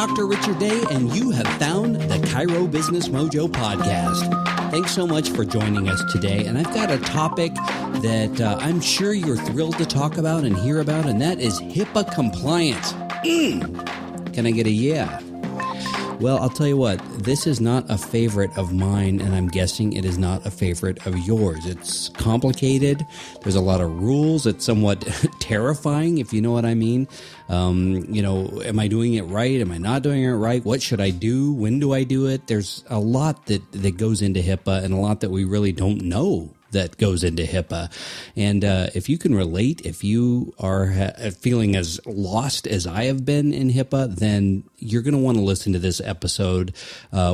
Dr. Richard Day, and you have found the Chiro Business Mojo podcast. Thanks so much for joining us today. And I've got a topic that I'm sure you're thrilled to talk about and hear about, and that is HIPAA compliance. Can I get a yeah? Well, I'll tell you what, this is not a favorite of mine, and I'm guessing it is not a favorite of yours. It's complicated. There's a lot of rules. It's somewhat terrifying, if you know what I mean. Am I doing it right? Am I not doing it right? What should I do? When do I do it? There's a lot that goes into HIPAA and a lot that we really don't know that goes into HIPAA. And if you can relate, if you are feeling as lost as I have been in HIPAA, then you're going to want to listen to this episode.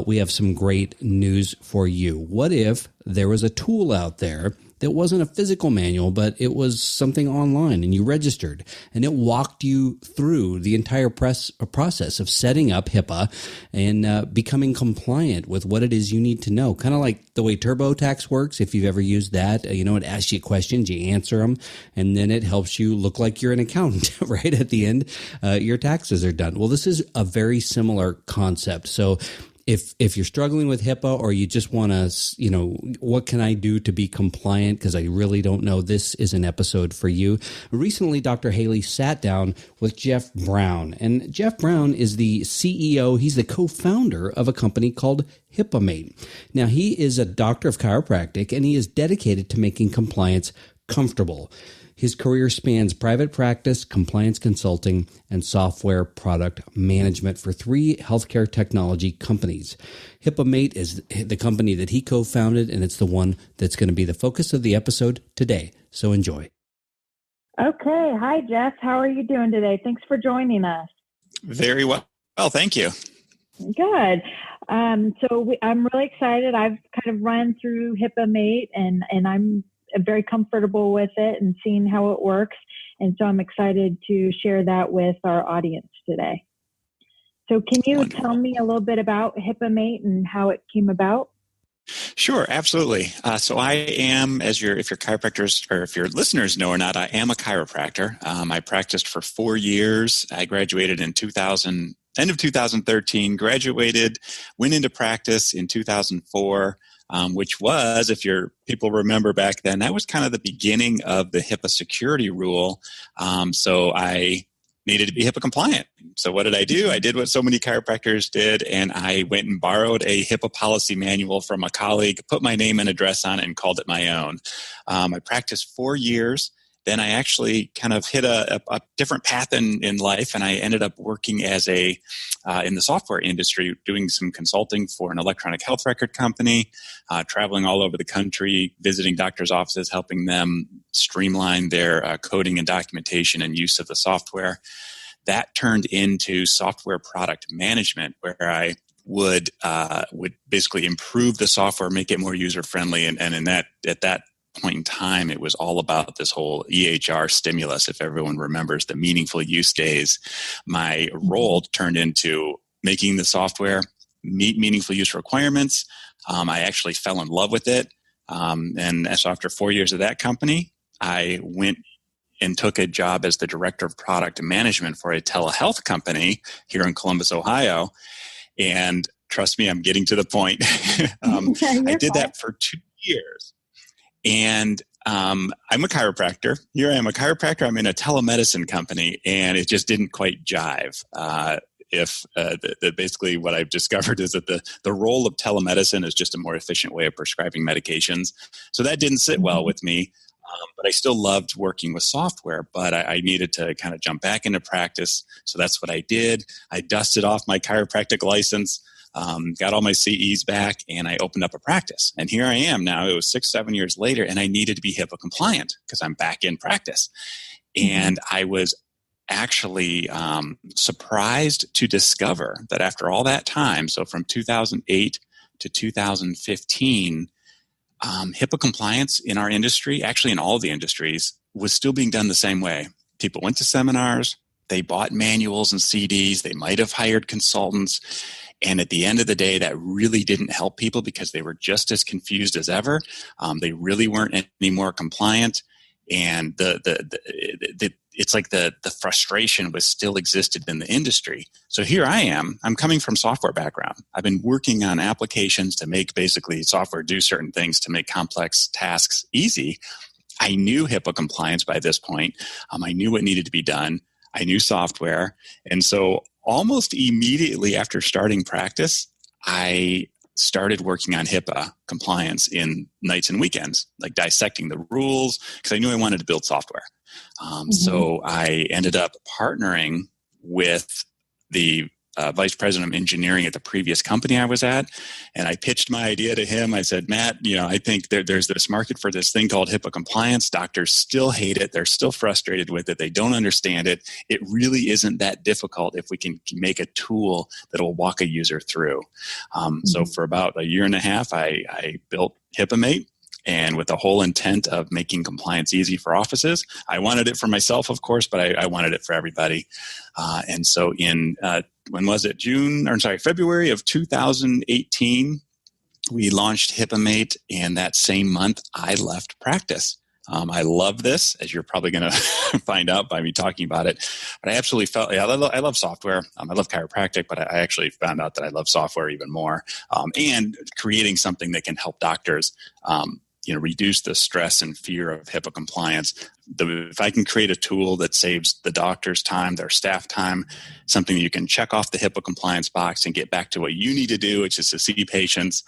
We have some great news for you. What if there was a tool out there that wasn't a physical manual, but it was something online and you registered and it walked you through the entire process of setting up HIPAA and becoming compliant with what it is you need to know. Kind of like the way TurboTax works. If you've ever used that, it asks you questions, you answer them, and then it helps you look like you're an accountant, right? At the end, your taxes are done. Well, this is a very similar concept. So if you're struggling with HIPAA or you just want to, what can I do to be compliant? Because I really don't know. This is an episode for you. Recently, Dr. Haley sat down with Jeff Brown. And Jeff Brown is the CEO. He's the co-founder of a company called HIPAAmate. Now, he is a doctor of chiropractic, and he is dedicated to making compliance comfortable. His career spans private practice, compliance consulting, and software product management for 3 healthcare technology companies. HIPAAmate is the company that he co-founded, and it's the one that's going to be the focus of the episode today. So enjoy. Okay. Hi, Jeff. How are you doing today? Thanks for joining us. Very well. Well, thank you. Good. I'm really excited. I've kind of run through HIPAAmate, and I'm very comfortable with it and seeing how it works. And so I'm excited to share that with our audience today. So can you Wonderful. Tell me a little bit about HIPAAmate and how it came about? Sure, absolutely. So I am, if your chiropractors or if your listeners know or not, I am a chiropractor. I practiced for 4 years. I graduated in end of 2013, graduated, went into practice in 2004. Which was, if your people remember back then, that was kind of the beginning of the HIPAA security rule. So I needed to be HIPAA compliant. So what did I do? I did what so many chiropractors did, and I went and borrowed a HIPAA policy manual from a colleague, put my name and address on it, and called it my own. I practiced 4 years. Then I actually kind of hit a different path in life, and I ended up working as in the software industry, doing some consulting for an electronic health record company, traveling all over the country, visiting doctors' offices, helping them streamline their coding and documentation and use of the software. That turned into software product management, where I would basically improve the software, make it more user friendly, and at that point in time, it was all about this whole EHR stimulus. If everyone remembers the meaningful use days, my role turned into making the software meet meaningful use requirements. I actually fell in love with it. And so after 4 years of that company, I went and took a job as the director of product management for a telehealth company here in Columbus, Ohio. And trust me, I'm getting to the point. I did that for 2 years. And I'm a chiropractor. Here I am, a chiropractor. I'm in a telemedicine company, and it just didn't quite jive. Basically what I've discovered is that the role of telemedicine is just a more efficient way of prescribing medications. So that didn't sit well with me. But I still loved working with software, but I needed to kind of jump back into practice. So that's what I did. I dusted off my chiropractic license, got all my CEs back, and I opened up a practice. And here I am now. It was 6-7 years later, and I needed to be HIPAA compliant because I'm back in practice. And I was actually surprised to discover that after all that time, so from 2008 to 2015, HIPAA compliance in our industry, actually in all the industries, was still being done the same way. People went to seminars, they bought manuals and CDs, they might have hired consultants, and at the end of the day, that really didn't help people because they were just as confused as ever. They really weren't any more compliant, and it's like the frustration was still existed in the industry. So here I am. I'm coming from software background. I've been working on applications to make basically software do certain things to make complex tasks easy. I knew HIPAA compliance by this point. I knew what needed to be done. I knew software. And so almost immediately after starting practice, I started working on HIPAA compliance in nights and weekends, like dissecting the rules, because I knew I wanted to build software. So I ended up partnering with the vice president of engineering at the previous company I was at. And I pitched my idea to him. I said, Matt, I think there's this market for this thing called HIPAA compliance. Doctors still hate it. They're still frustrated with it. They don't understand it. It really isn't that difficult if we can make a tool that will walk a user through. So for about a year and a half, I built HIPAAmate. And with the whole intent of making compliance easy for offices. I wanted it for myself, of course, but I wanted it for everybody. And so in, when was it? February of 2018, we launched HIPAAmate, and that same month I left practice. I love this, as you're probably going to find out by me talking about it. But I absolutely felt, I love software. I love chiropractic, but I actually found out that I love software even more. And creating something that can help doctors reduce the stress and fear of HIPAA compliance. If I can create a tool that saves the doctor's time, their staff time, something that you can check off the HIPAA compliance box and get back to what you need to do, which is to see patients,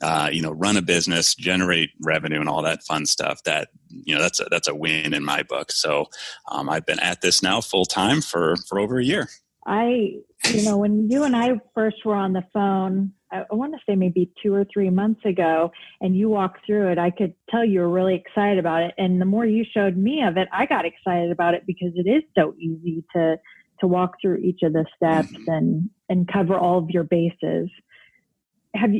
run a business, generate revenue, and all that fun stuff. That's a win in my book. So I've been at this now full time for over a year. When you and I first were on the phone, I want to say maybe 2 or 3 months ago, and you walked through it, I could tell you were really excited about it. And the more you showed me of it, I got excited about it because it is so easy to walk through each of the steps and cover all of your bases.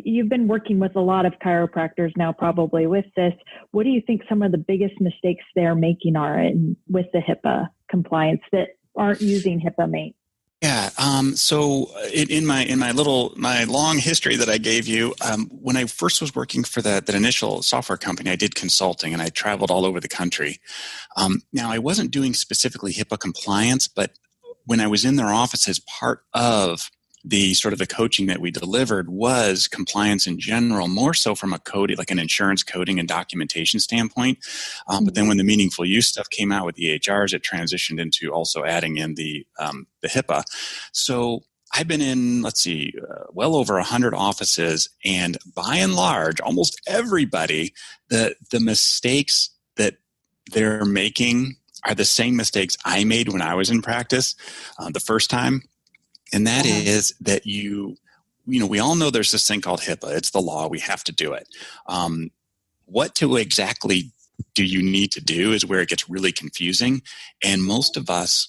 You've been working with a lot of chiropractors now probably with this. What do you think some of the biggest mistakes they're making are with the HIPAA compliance that aren't using HIPAAmate? Yeah. So in my long history that I gave you, when I first was working for that initial software company, I did consulting and I traveled all over the country. Now I wasn't doing specifically HIPAA compliance, but when I was in their offices, part of the sort of the coaching that we delivered was compliance in general, more so from a coding, like an insurance coding and documentation standpoint. But then when the meaningful use stuff came out with EHRs, it transitioned into also adding in the HIPAA. So I've been in, well over 100 offices, and by and large, almost everybody, the mistakes that they're making are the same mistakes I made when I was in practice the first time. And that is that we all know there's this thing called HIPAA. It's the law. We have to do it. What exactly do you need to do is where it gets really confusing. And most of us,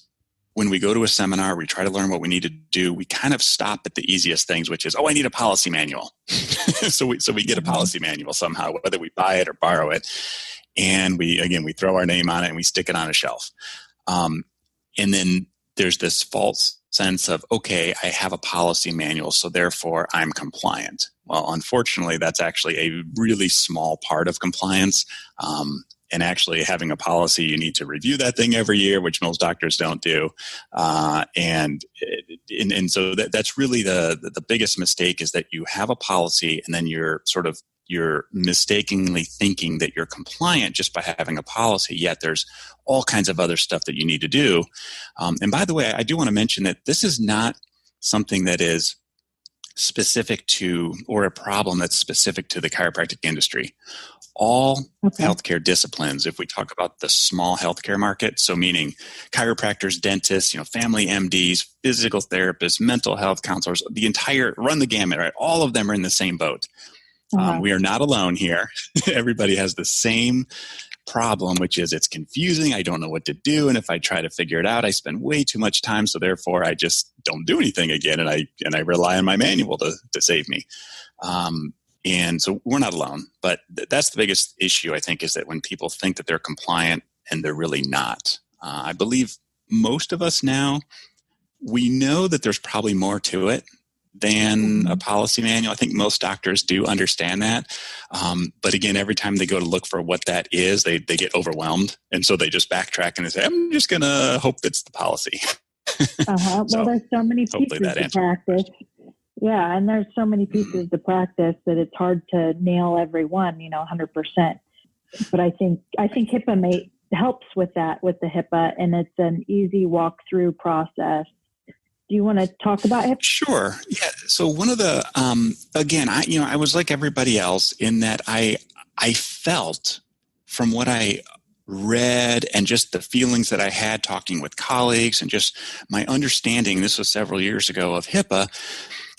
when we go to a seminar, we try to learn what we need to do. We kind of stop at the easiest things, which is, I need a policy manual. so we get a policy manual somehow, whether we buy it or borrow it. And we throw our name on it and we stick it on a shelf. And then there's this false sense of, okay, I have a policy manual, so therefore I'm compliant. Well, unfortunately, that's actually a really small part of compliance. And actually having a policy, you need to review that thing every year, which most doctors don't do. And so that's really the biggest mistake, is that you have a policy and then you're mistakenly thinking that you're compliant just by having a policy, yet there's all kinds of other stuff that you need to do. And by the way, I do want to mention that this is not something that is specific to, or a problem that's specific to the chiropractic industry. All healthcare disciplines, if we talk about the small healthcare market, so meaning chiropractors, dentists, family MDs, physical therapists, mental health counselors, run the gamut, right? All of them are in the same boat. We are not alone here. Everybody has the same problem, which is it's confusing. I don't know what to do. And if I try to figure it out, I spend way too much time. So therefore I just don't do anything again. And I rely on my manual to save me. And so we're not alone, but that's the biggest issue, I think, is that when people think that they're compliant and they're really not. I believe most of us now, we know that there's probably more to it than a policy manual. I think most doctors do understand that. But again, every time they go to look for what that is, they get overwhelmed. And so they just backtrack and they say, I'm just going to hope it's the policy. Well, there's so many pieces to practice. Yeah, and there's so many pieces to practice that it's hard to nail every one, 100%. But I think HIPAAmate helps with that, with the HIPAA, and it's an easy walkthrough process. Do you want to talk about HIPAA? Sure. Yeah. So one of the again, I was like everybody else in that I felt from what I read and just the feelings that I had talking with colleagues and just my understanding, this was several years ago, of HIPAA,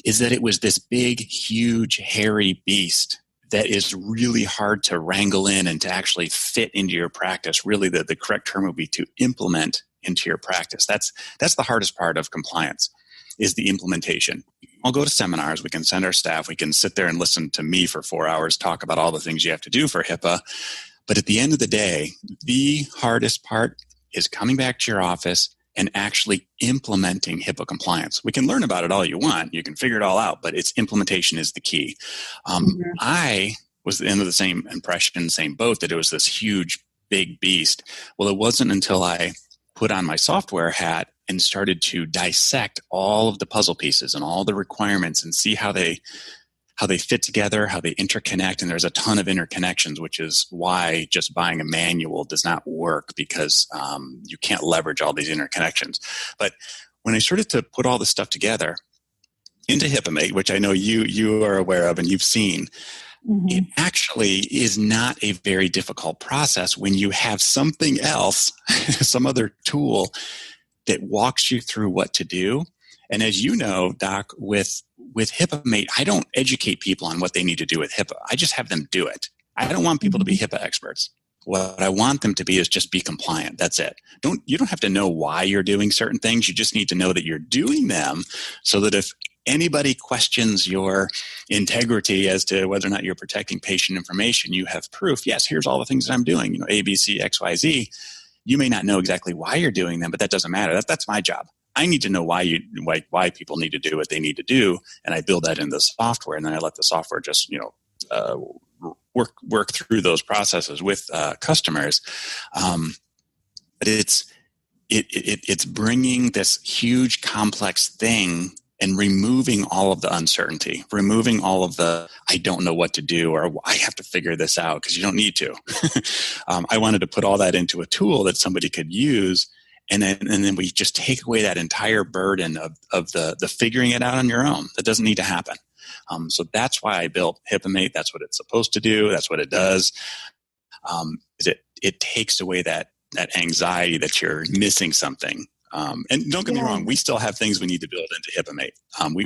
is that it was this big, huge, hairy beast that is really hard to wrangle in and to actually fit into your practice. Really, the correct term would be to implement into your practice. That's the hardest part of compliance, is the implementation. I'll go to seminars. We can send our staff. We can sit there and listen to me for 4 hours, talk about all the things you have to do for HIPAA. But at the end of the day, the hardest part is coming back to your office and actually implementing HIPAA compliance. We can learn about it all you want. You can figure it all out, but its implementation is the key. I was in the same impression, same boat, that it was this huge, big beast. Well, it wasn't until I put on my software hat and started to dissect all of the puzzle pieces and all the requirements and see how they fit together, how they interconnect. And there's a ton of interconnections, which is why just buying a manual does not work, because you can't leverage all these interconnections. But when I started to put all this stuff together into HIPAAmate, which I know you are aware of and you've seen, it actually is not a very difficult process when you have something else, some other tool that walks you through what to do. And as you know, Doc, with HIPAAmate, I don't educate people on what they need to do with HIPAA. I just have them do it. I don't want people to be HIPAA experts. What I want them to be is just be compliant. That's it. You don't have to know why you're doing certain things. You just need to know that you're doing them, so that if anybody questions your integrity as to whether or not you're protecting patient information, you have proof. Yes, here's all the things that I'm doing, A, B, C, X, Y, Z. You may not know exactly why you're doing them, but that doesn't matter. That's my job. I need to know why people need to do what they need to do, and I build that in the software, and then I let the software just work through those processes with customers. But it's bringing this huge complex thing and removing all of the uncertainty, removing all of the I don't know what to do, or I have to figure this out, because you don't need to. I wanted to put all that into a tool that somebody could use. And then we just take away that entire burden of the figuring it out on your own. That doesn't need to happen. So that's why I built HIPAAmate. That's what it's supposed to do. That's what it does. It takes away that anxiety that you're missing something. And don't get me wrong, we still have things we need to build into HIPAAmate.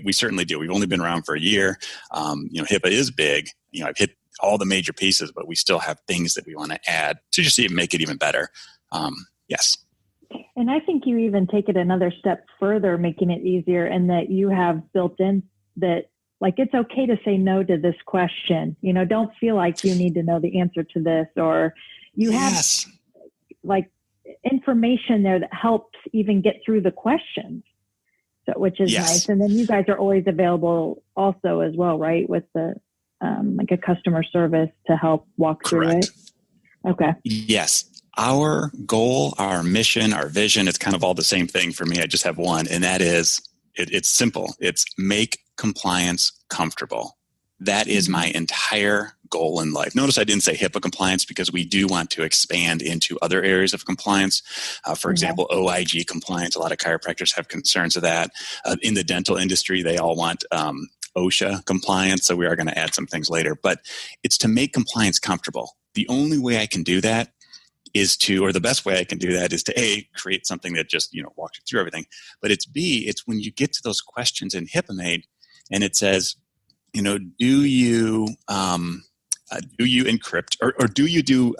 We certainly do. We've only been around for a year. HIPAA is big. I've hit all the major pieces, but we still have things that we want to add to just even make it even better. Yes. And I think you even take it another step further, making it easier, and that you have built in that, like, it's okay to say no to this question. Don't feel like you need to know the answer to this, or you have like information there that helps even get through the questions. So, which is nice. And then you guys are always available also as well, right? With the like a customer service to help walk through it. Okay. Yes. Our goal, our mission, our vision, it's kind of all the same thing for me. I just have one, and that is, it's simple. It's make compliance comfortable. That is my entire goal in life. Notice I didn't say HIPAA compliance, because we do want to expand into other areas of compliance. For example, OIG compliance. A lot of chiropractors have concerns of that. In the dental industry, they all want OSHA compliance. So we are going to add some things later. But it's to make compliance comfortable. The only way I can do that is to, or the best way I can do that is to A, create something that just, walks you through everything. But it's B, it's when you get to those questions in HIPAAmate and it says, do you encrypt, or do you do,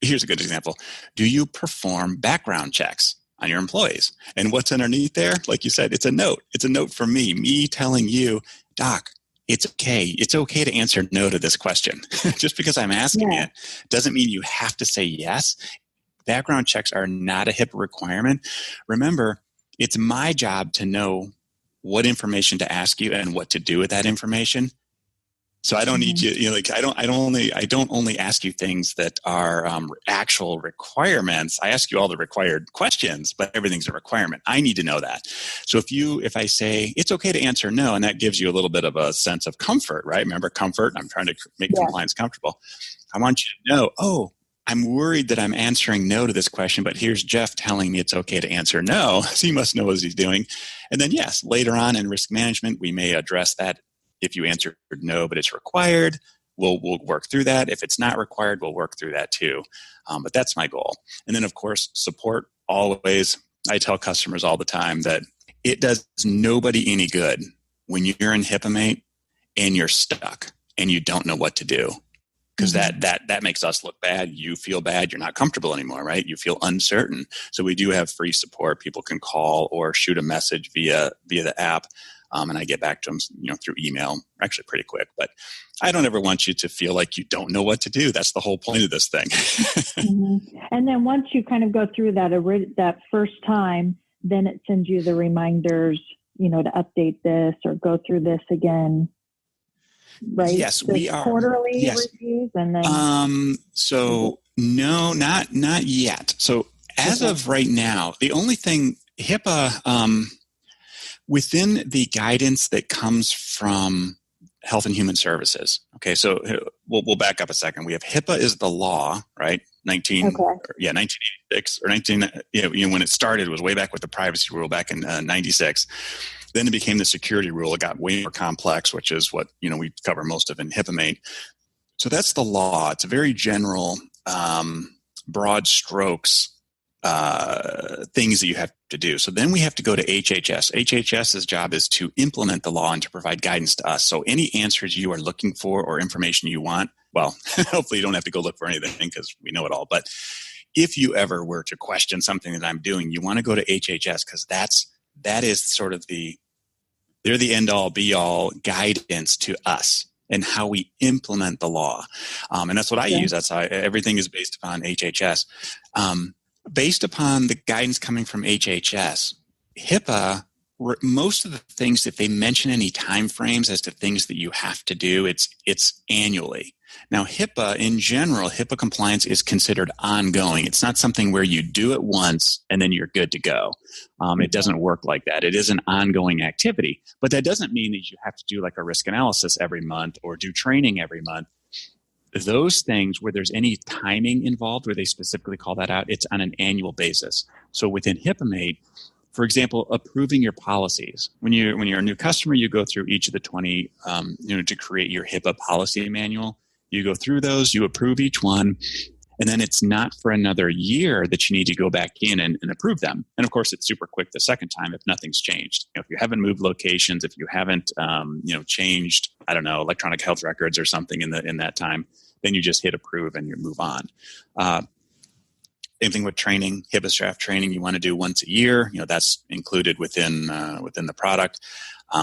here's a good example. Do you perform background checks on your employees? And what's underneath there? Like you said, it's a note. It's a note from me telling you, Doc, it's okay. It's okay to answer no to this question. Just because I'm asking it doesn't mean you have to say yes. Background checks are not a HIPAA requirement. Remember, it's my job to know what information to ask you and what to do with that information. So I don't need you, I don't only ask you things that are actual requirements. I ask you all the required questions, but everything's a requirement. I need to know that. So if I say it's okay to answer no, and that gives you a little bit of a sense of comfort, right? Remember comfort? I'm trying to make compliance comfortable. I want you to know, oh, I'm worried that I'm answering no to this question, but here's Jeff telling me it's okay to answer no. So he must know what he's doing. And then yes, later on in risk management, we may address that. If you answered no, but it's required, we'll work through that. If it's not required, we'll work through that too. But that's my goal. And then, of course, support always. I tell customers all the time that it does nobody any good when you're in HIPAAmate and you're stuck and you don't know what to do. Because that makes us look bad. You feel bad. You're not comfortable anymore, right? You feel uncertain. So we do have free support. People can call or shoot a message via the app. And I get back to them, through email, actually pretty quick. But I don't ever want you to feel like you don't know what to do. That's the whole point of this thing. And then once you kind of go through that first time, then it sends you the reminders, to update this or go through this again. Right? Yes, we are quarterly reviews, and then. So no, not yet. So as of right now, the only thing HIPAA. Within the guidance that comes from Health and Human Services. Okay, so we'll back up a second. We have HIPAA is the law, right? 1986 or 19. When it started, it was way back with the privacy rule back in 96. Then it became the security rule. It got way more complex, which is what we cover most of in HIPAAmate. So that's the law. It's a very general, broad strokes. Things that you have to do. So then we have to go to HHS. HHS's job is to implement the law and to provide guidance to us. So any answers you are looking for or information you want, well, hopefully you don't have to go look for anything because we know it all. But if you ever were to question something that I'm doing, you want to go to HHS because that is sort of they're the end all be all guidance to us and how we implement the law. And that's what I use. That's how everything is based upon HHS. Based upon the guidance coming from HHS, HIPAA, most of the things, if they mention any time frames as to things that you have to do, it's annually. Now, HIPAA, in general, HIPAA compliance is considered ongoing. It's not something where you do it once and then you're good to go. It doesn't work like that. It is an ongoing activity. But that doesn't mean that you have to do like a risk analysis every month or do training every month. Those things where there's any timing involved, where they specifically call that out, it's on an annual basis. So within HIPAAmate, for example, approving your policies. When you're a new customer, you go through each of the 20, to create your HIPAA policy manual. You go through those, you approve each one, and then it's not for another year that you need to go back in and approve them. And of course, it's super quick the second time if nothing's changed. If you haven't moved locations, if you haven't, changed, electronic health records or something in that time, then you just hit approve and you move on. Same thing with training, HIPAA staff training. You want to do once a year. That's included within the product.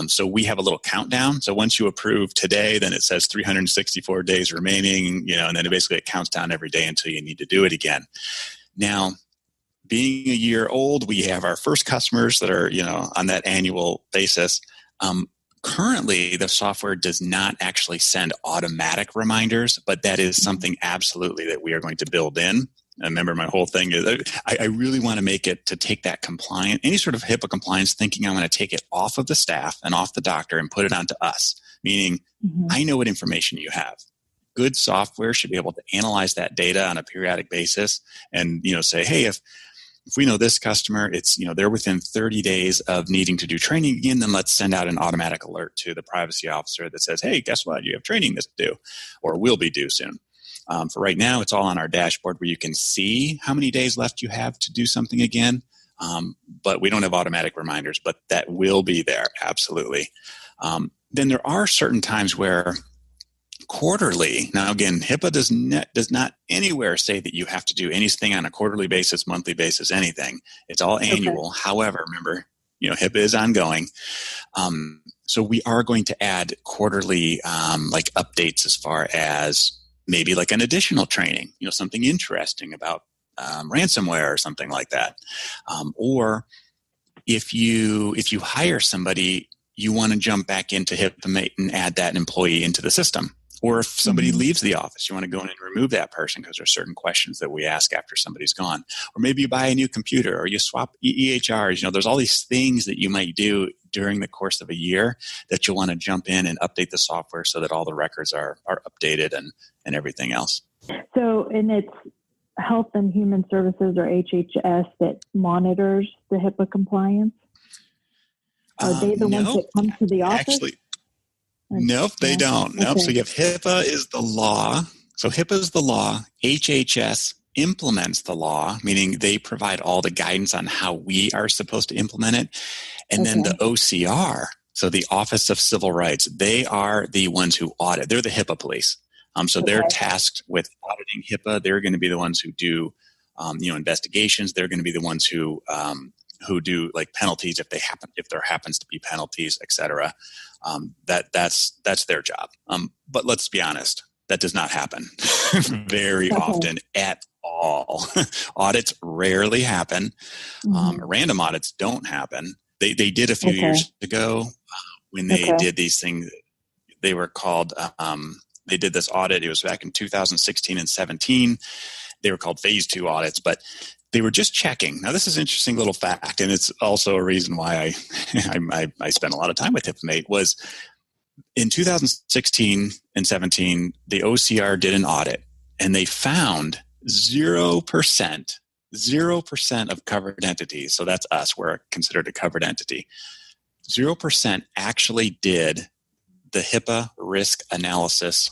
So we have a little countdown. So once you approve today, then it says 364 days remaining, and then it counts down every day until you need to do it again. Now, being a year old, we have our first customers that are, on that annual basis. Currently, the software does not actually send automatic reminders, but that is something absolutely that we are going to build in. Remember, my whole thing is I really want to make it to take that compliant, any sort of HIPAA compliance thinking, I want to take it off of the staff and off the doctor and put it onto us, meaning I know what information you have. Good software should be able to analyze that data on a periodic basis and, say, hey, if we know this customer, it's, they're within 30 days of needing to do training again, then let's send out an automatic alert to the privacy officer that says, hey, guess what? You have training this due or will be due soon. For right now, it's all on our dashboard where you can see how many days left you have to do something again. But we don't have automatic reminders, but that will be there. Absolutely. Then there are certain times where quarterly, now again, HIPAA does not anywhere say that you have to do anything on a quarterly basis, monthly basis, anything. It's all annual. Okay. However, remember, HIPAA is ongoing. So we are going to add quarterly updates as far as maybe like an additional training, something interesting about ransomware or something like that. Or if you hire somebody, you want to jump back into HIPAA and add that employee into the system. Or if somebody leaves the office, you want to go in and remove that person because there are certain questions that we ask after somebody's gone. Or maybe you buy a new computer or you swap EHRs. There's all these things that you might do during the course of a year that you'll want to jump in and update the software so that all the records are updated and everything else. So, and it's Health and Human Services, or HHS, that monitors the HIPAA compliance? Are they the ones that come to the office? Actually, nope, they don't. Nope. Okay. So you have HIPAA is the law. So HIPAA is the law. HHS implements the law, meaning they provide all the guidance on how we are supposed to implement it. And then the OCR, so the Office of Civil Rights, they are the ones who audit. They're the HIPAA police. So they're tasked with auditing HIPAA. They're going to be the ones who do, investigations. They're going to be the ones who do like penalties if there happens to be penalties, et cetera. That's their job. But let's be honest, that does not happen very often at all. Audits rarely happen. Random audits don't happen. They did a few years ago when they did these things. They were called. They did this audit. It was back in 2016 and 17. They were called phase 2 audits, but they were just checking. Now, this is an interesting little fact, and it's also a reason why I spent a lot of time with HIPAAmate. Was in 2016 and 17, the OCR did an audit, and they found 0% of covered entities. So that's us. We're considered a covered entity. 0% actually did the HIPAA risk analysis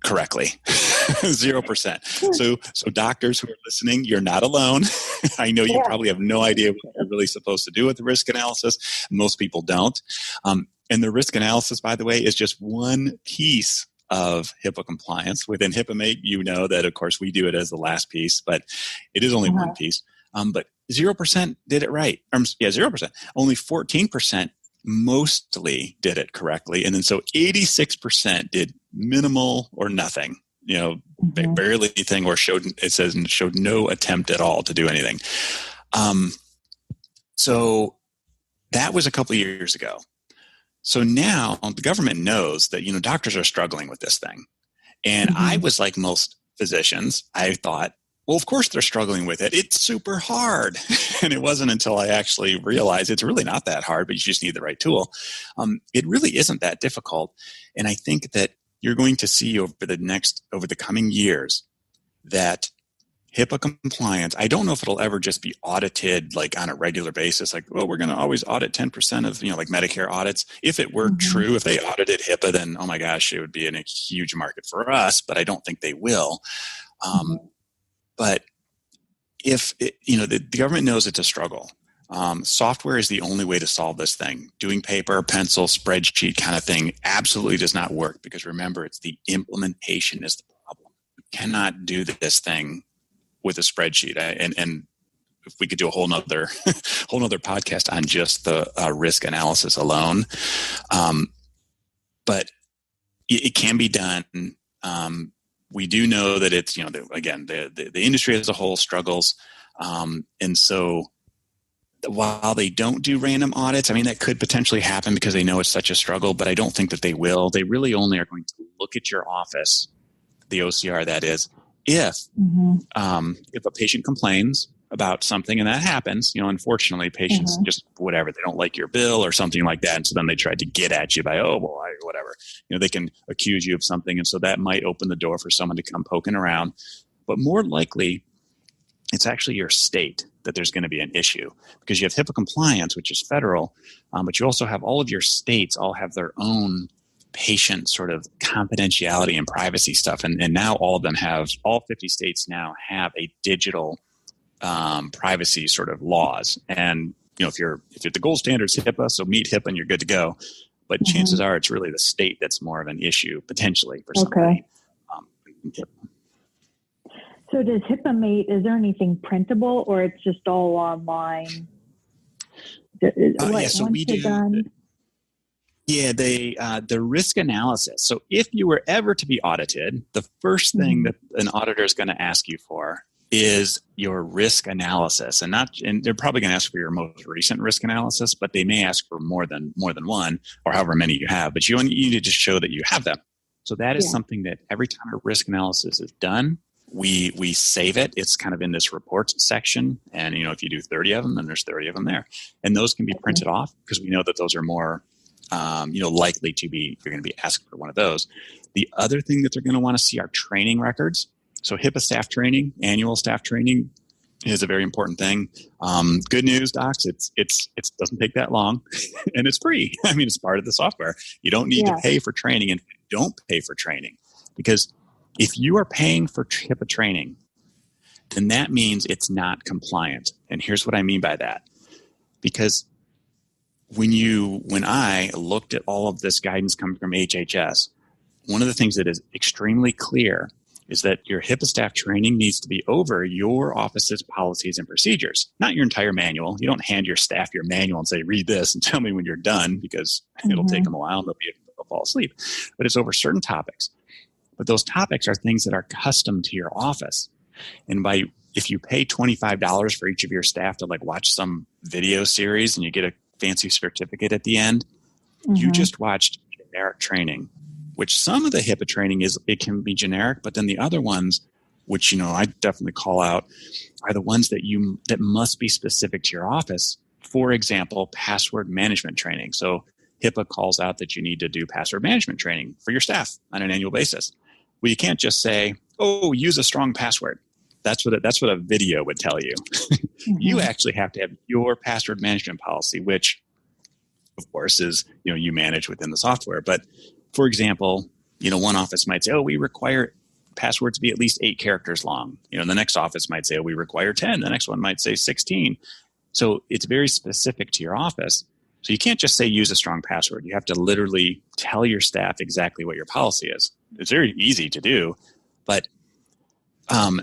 correctly. 0%. So doctors who are listening, you're not alone. I know you probably have no idea what you're really supposed to do with the risk analysis. Most people don't. And the risk analysis, by the way, is just one piece of HIPAA compliance. Within HIPAAmate, you know that, of course, we do it as the last piece, but it is only one piece. But 0% did it right. 0%. Only 14% mostly did it correctly. And then so 86% did minimal or nothing, barely anything, or showed no attempt at all to do anything. So that was a couple of years ago. So now the government knows that, doctors are struggling with this thing. And I was like most physicians, I thought, well, of course they're struggling with it. It's super hard. And it wasn't until I actually realized it's really not that hard, but you just need the right tool. It really isn't that difficult. And I think that you're going to see over the coming years that HIPAA compliance, I don't know if it'll ever just be audited like on a regular basis, like, well, we're going to always audit 10% of, like Medicare audits. If it were true, if they audited HIPAA, then, oh my gosh, it would be in a huge market for us, but I don't think they will. But if the government knows it's a struggle, software is the only way to solve this thing. Doing paper, pencil, spreadsheet kind of thing absolutely does not work, because remember, it's the implementation is the problem. You cannot do this thing with a spreadsheet. And if we could do a whole nother podcast on just the risk analysis alone, but it can be done. We do know that it's, again, the industry as a whole struggles. And so while they don't do random audits, I mean, that could potentially happen because they know it's such a struggle, but I don't think that they will. They really only are going to look at your office, the OCR that is, if a patient complains about something, and that happens, unfortunately, patients just whatever, they don't like your bill or something like that, and so then they try to get at you by, whatever, they can accuse you of something, and so that might open the door for someone to come poking around. But more likely, it's actually your state that there's going to be an issue, because you have HIPAA compliance, which is federal, but you also have all of your states all have their own patient sort of confidentiality and privacy stuff, and now all 50 states now have a digital privacy sort of laws. And if you're the gold standard is HIPAA, so meet HIPAA and you're good to go. But chances are it's really the state that's more of an issue potentially for somebody. So does HIPAAmate, is there anything printable, or it's just all online? So we do. Done? Yeah, the risk analysis. So if you were ever to be audited, the first thing that an auditor is going to ask you for is your risk analysis, and they're probably going to ask for your most recent risk analysis, but they may ask for more than one, or however many you have. But you need to just show that you have them. So that is something that every time a risk analysis is done, we save it. It's kind of in this reports section, and if you do 30 of them, then there's 30 of them there, and those can be printed off because we know that those are more likely to be. You're going to be asked for one of those. The other thing that they're going to want to see are training records. So HIPAA staff training, annual staff training, is a very important thing. Good news, docs, it doesn't take that long, and it's free. I mean, it's part of the software. You don't need to pay for training, and don't pay for training, because if you are paying for HIPAA training, then that means it's not compliant. And here's what I mean by that. Because when I looked at all of this guidance coming from HHS, one of the things that is extremely clear is that your HIPAA staff training needs to be over your office's policies and procedures, not your entire manual. You don't hand your staff your manual and say, read this and tell me when you're done, because it'll take them a while and they'll fall asleep. But it's over certain topics. But those topics are things that are custom to your office. And if you pay $25 for each of your staff to watch some video series and you get a fancy certificate at the end, you just watched generic training. Which some of the HIPAA training it can be generic, but then the other ones, which I definitely call out, are the ones that must be specific to your office. For example, password management training. So HIPAA calls out that you need to do password management training for your staff on an annual basis. Well, you can't just say, "Oh, use a strong password." That's what a video would tell you. You actually have to have your password management policy, which, of course, is you manage within the software, but for example, one office might say, "Oh, we require passwords to be at least 8 characters long." The next office might say, "Oh, we require 10." The next one might say 16. So it's very specific to your office. So you can't just say use a strong password. You have to literally tell your staff exactly what your policy is. It's very easy to do, but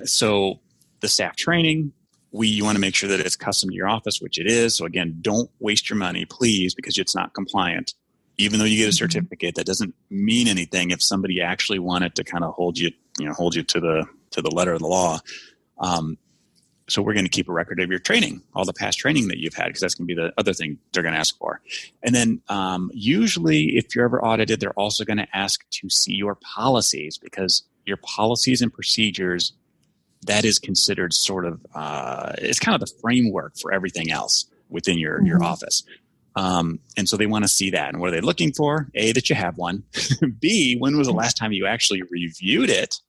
so the staff training, you want to make sure that it's custom to your office, which it is. So again, don't waste your money, please, because it's not compliant. Even though you get a certificate, that doesn't mean anything if somebody actually wanted to kind of hold you to the letter of the law. So we're going to keep a record of your training, all the past training that you've had, because that's going to be the other thing they're going to ask for. And then usually, if you're ever audited, they're also going to ask to see your policies, because your policies and procedures, that is considered sort of it's kind of the framework for everything else within your office. And so they want to see that. And what are they looking for? A, that you have one. B, when was the last time you actually reviewed it?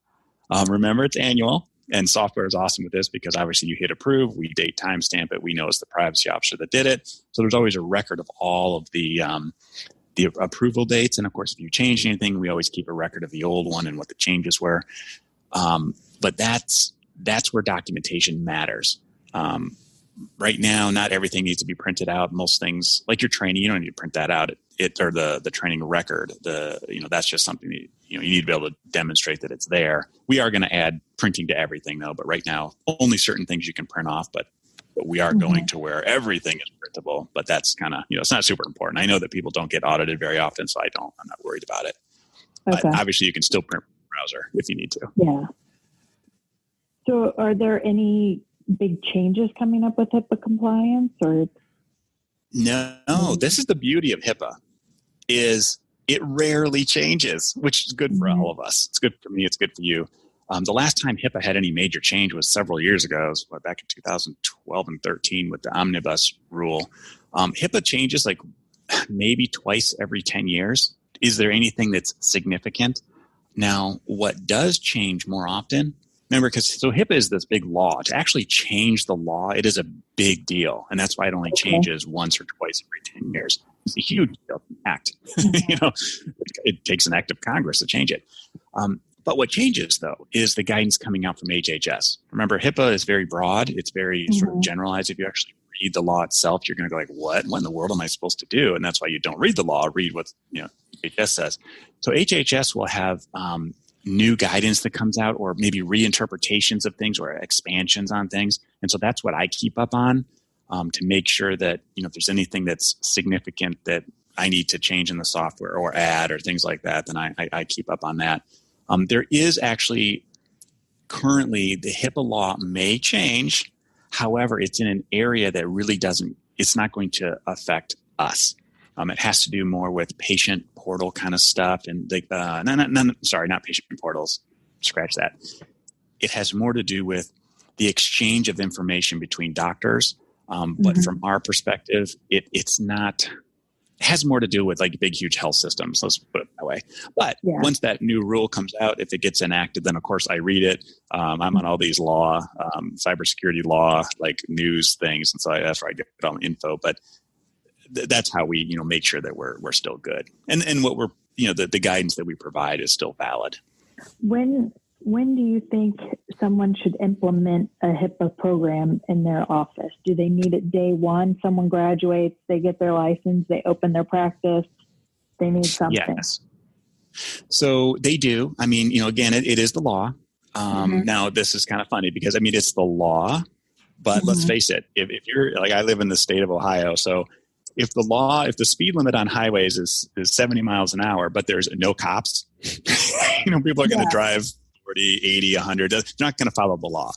Remember, it's annual, and software is awesome with this because obviously you hit approve, we date timestamp it, we know it's the privacy officer that did it. So there's always a record of all of the approval dates. And of course, if you change anything, we always keep a record of the old one and what the changes were. But that's where documentation matters. Right now, not everything needs to be printed out. Most things, like your training, you don't need to print that out. Or the training record. That's just something that, you need to be able to demonstrate that it's there. We are going to add printing to everything, though. But right now, only certain things you can print off. But we are going to where everything is printable. But that's kind of it's not super important. I know that people don't get audited very often, so I'm not worried about it. Okay. But obviously, you can still print from the browser if you need to. Yeah. So, are there any big changes coming up with HIPAA compliance, or? No, this is the beauty of HIPAA, is it rarely changes, which is good for all of us. It's good for me. It's good for you. The last time HIPAA had any major change was several years ago. It was back in 2012 and 13 with the omnibus rule. HIPAA changes maybe twice every 10 years. Is there anything that's significant? Now, what does change more often? Remember, so HIPAA is this big law. To actually change the law, it is a big deal. And that's why it only changes once or twice every 10 years. It's a huge deal, act. It takes an act of Congress to change it. But what changes, though, is the guidance coming out from HHS. Remember, HIPAA is very broad. It's very sort of generalized. If you actually read the law itself, you're going to go what in the world am I supposed to do? And that's why you don't read the law, read what HHS says. So HHS will have new guidance that comes out, or maybe reinterpretations of things or expansions on things. And so that's what I keep up on to make sure that, if there's anything that's significant that I need to change in the software or add or things like that, then I keep up on that. There is actually currently the HIPAA law may change. However, it's in an area that really it's not going to affect us. It has to do more with patient portal kind of stuff. And not patient portals. Scratch that. It has more to do with the exchange of information between doctors. But from our perspective, it has more to do with like big, huge health systems. Let's put it that way. But once that new rule comes out, if it gets enacted, then of course I read it. I'm on all these cybersecurity law, like news things. And so that's where I get all the info. But that's how we, make sure that we're still good. And what we're, the guidance that we provide is still valid. When do you think someone should implement a HIPAA program in their office? Do they need it day one? Someone graduates, they get their license, they open their practice, they need something. Yes. So they do. I mean, again, it is the law. Now, this is kind of funny because, it's the law, but let's face it, if you're like, I live in the state of Ohio, so if the speed limit on highways is 70 miles an hour, but there's no cops, people are going to drive 40, 80, 100. They're not going to follow the law.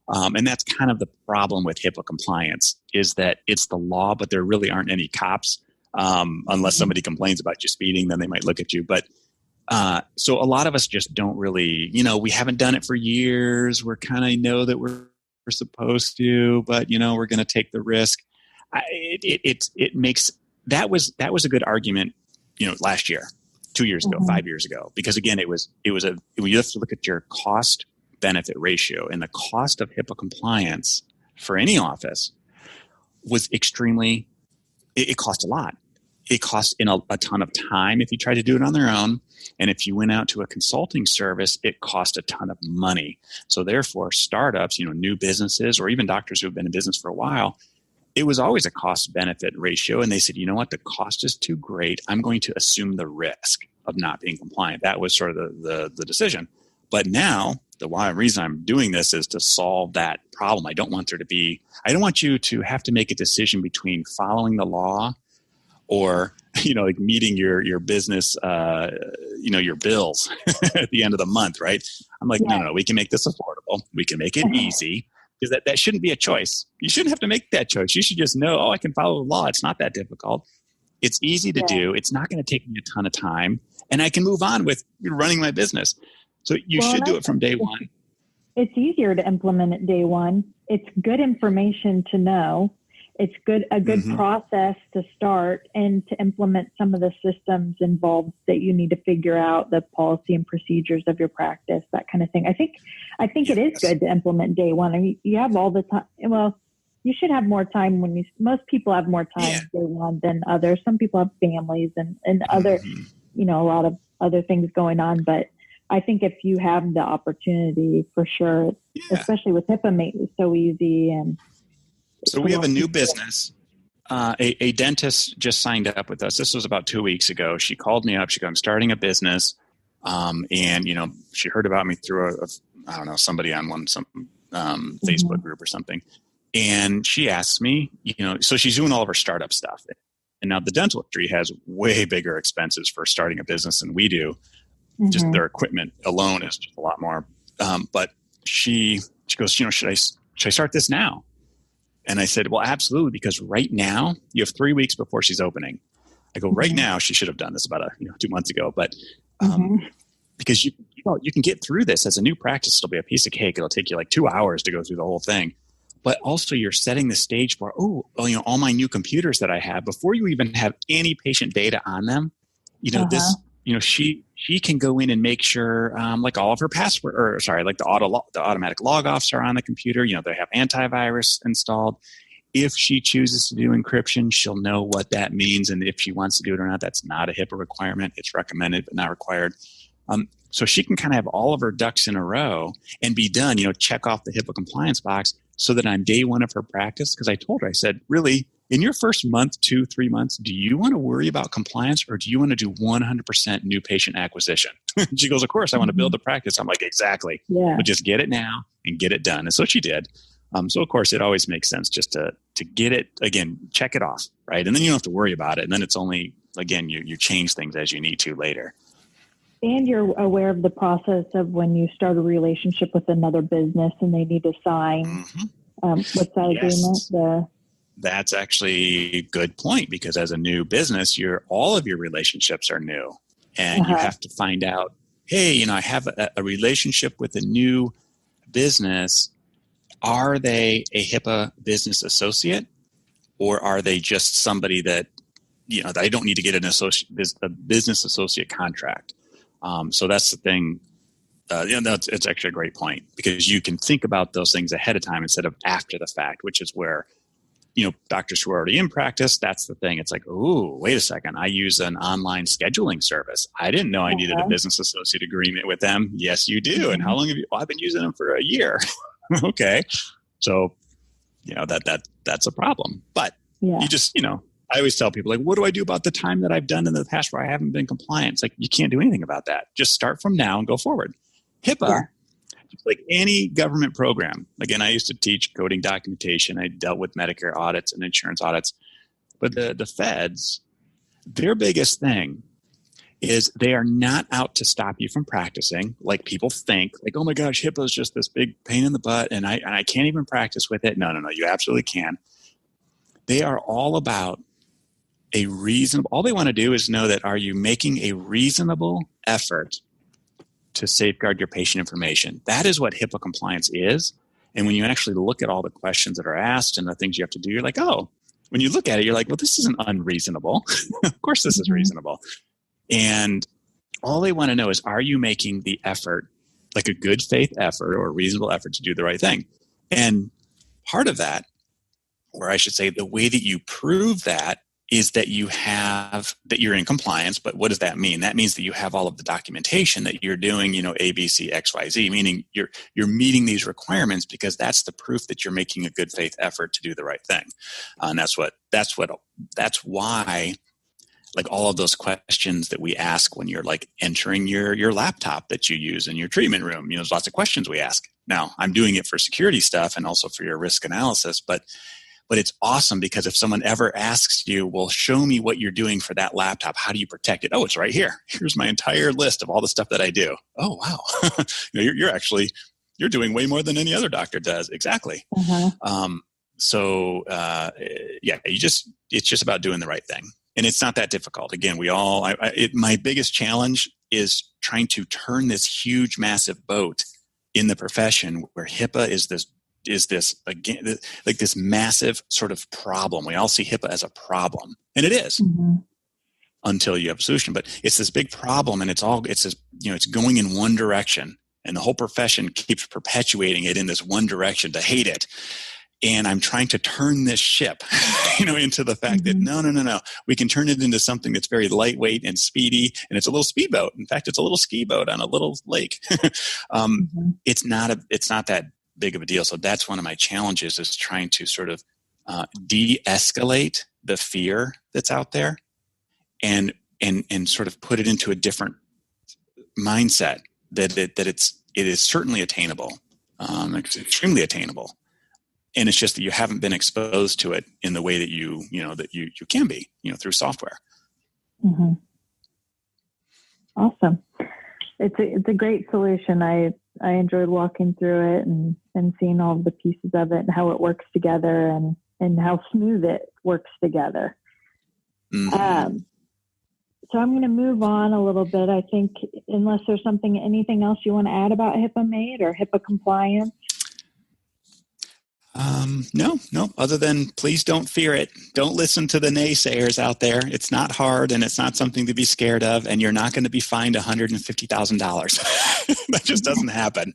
And that's kind of the problem with HIPAA compliance is that it's the law, but there really aren't any cops unless somebody complains about you speeding, then they might look at you. But so a lot of us just don't really, we haven't done it for years. We're kind of know that we're supposed to, but, we're going to take the risk. It makes that was a good argument, last year. 2 years ago, 5 years ago, because again, you have to look at your cost benefit ratio, and the cost of HIPAA compliance for any office was it cost a lot. It cost a ton of time if you tried to do it on their own. And if you went out to a consulting service, it cost a ton of money. So therefore startups, new businesses, or even doctors who have been in business for a while, it was always a cost benefit ratio. And they said, you know what, the cost is too great. I'm going to assume the risk of not being compliant. That was sort of the decision. But now the reason I'm doing this is to solve that problem. I don't want you to have to make a decision between following the law or, like meeting your business, your bills at the end of the month, right? I'm like, no, we can make this affordable. We can make it easy. Because that shouldn't be a choice. You shouldn't have to make that choice. You should just know, I can follow the law. It's not that difficult. It's easy to do. It's not going to take me a ton of time. And I can move on with running my business. So you should do it from day one. It's easier to implement it day one. It's good information to know. It's a good process to start and to implement some of the systems involved that you need to figure out, the policy and procedures of your practice, that kind of thing. I think it is good to implement day one. You have all the time. Well, you should have more time most people have more time day one than others. Some people have families and other, a lot of other things going on. But I think if you have the opportunity, for sure, especially with HIPAAmate, it's so easy. And so we have a new business. A dentist just signed up with us. This was about 2 weeks ago. She called me up. She goes, I'm starting a business. And, she heard about me through somebody on some Facebook group or something. And she asked me, so she's doing all of her startup stuff. And now the dental industry has way bigger expenses for starting a business than we do. Just their equipment alone is just a lot more. But she goes, should I start this now? And I said, well, absolutely, because right now you have 3 weeks before she's opening. I go, right now she should have done this about 2 months ago, but because you can get through this as a new practice. It'll be a piece of cake. It'll take you like 2 hours to go through the whole thing. But also you're setting the stage for, all my new computers that I have, before you even have any patient data on them, she can go in and make sure, like all of her the automatic log offs are on the computer. They have antivirus installed. If she chooses to do encryption, she'll know what that means. And if she wants to do it or not, that's not a HIPAA requirement. It's recommended, but not required. So she can kind of have all of her ducks in a row and be done, check off the HIPAA compliance box so that on day one of her practice, because I told her, I said, really, in your first month, 2-3 months, do you want to worry about compliance or do you want to do 100% new patient acquisition? She goes, of course, I want to build a practice. I'm like, exactly. Yeah. But just get it now and get it done. And so she did. So, of course, it always makes sense just to get it, again, check it off, right? And then you don't have to worry about it. And then it's only, again, you change things as you need to later. And you're aware of the process of when you start a relationship with another business and they need to sign, what's that agreement? That's actually a good point, because as a new business, all of your relationships are new, and you have to find out, hey, I have a relationship with a new business. Are they a HIPAA business associate, or are they just somebody that, they don't need to get a business associate contract? So that's the thing. It's actually a great point, because you can think about those things ahead of time instead of after the fact, which is where, doctors who are already in practice, that's the thing. It's like, oh, wait a second. I use an online scheduling service. I didn't know I needed a business associate agreement with them. Yes, you do. And how long have you? Well, I've been using them for a year. Okay. So, that's a problem. But you just, I always tell people, like, what do I do about the time that I've done in the past where I haven't been compliant? It's like, you can't do anything about that. Just start from now and go forward. HIPAA, like any government program. Again, I used to teach coding documentation. I dealt with Medicare audits and insurance audits. But the feds, their biggest thing is they are not out to stop you from practicing like people think. Like, oh my gosh, HIPAA is just this big pain in the butt and I can't even practice with it. No, you absolutely can. They are all about all they want to do is know that, are you making a reasonable effort to safeguard your patient information? That is what HIPAA compliance is. And when you actually look at all the questions that are asked and the things you have to do, you're like, oh, when you look at it, you're like, well, this isn't unreasonable. Of course this is reasonable. And all they want to know is, are you making the effort, like a good faith effort or a reasonable effort to do the right thing? And part of that, or I should say the way that you prove that, is that that you're in compliance. But what does that mean? That means that you have all of the documentation that you're doing, A, B, C, X, Y, Z, meaning you're meeting these requirements, because that's the proof that you're making a good faith effort to do the right thing. And that's why, like, all of those questions that we ask when you're like entering your laptop that you use in your treatment room, there's lots of questions we ask. Now, I'm doing it for security stuff and also for your risk analysis, but it's awesome, because if someone ever asks you, well, show me what you're doing for that laptop, how do you protect it? Oh, it's right here. Here's my entire list of all the stuff that I do. Oh, wow. You're doing way more than any other doctor does. Exactly. It's just about doing the right thing. And it's not that difficult. Again, my biggest challenge is trying to turn this huge, massive boat in the profession where HIPAA is this again, like this massive sort of problem. We all see HIPAA as a problem, and it is until you have a solution. But it's this big problem, and it's going in one direction, and the whole profession keeps perpetuating it in this one direction to hate it. And I'm trying to turn this ship, into the fact that no, we can turn it into something that's very lightweight and speedy, and it's a little speedboat. In fact, it's a little ski boat on a little lake. It's not that big of a deal. So that's one of my challenges, is trying to sort of de-escalate the fear that's out there, and sort of put it into a different mindset that it is certainly attainable. It's extremely attainable. And it's just that you haven't been exposed to it in the way that you can be, through software. Awesome. It's a great solution. I enjoyed walking through it and seeing all of the pieces of it and how it works together and how smooth it works together. So I'm going to move on a little bit. I think, unless there's anything else you want to add about HIPAAmate or HIPAA compliance. No, other than please don't fear it. Don't listen to the naysayers out there. It's not hard, and it's not something to be scared of, and you're not going to be fined $150,000. That just doesn't happen.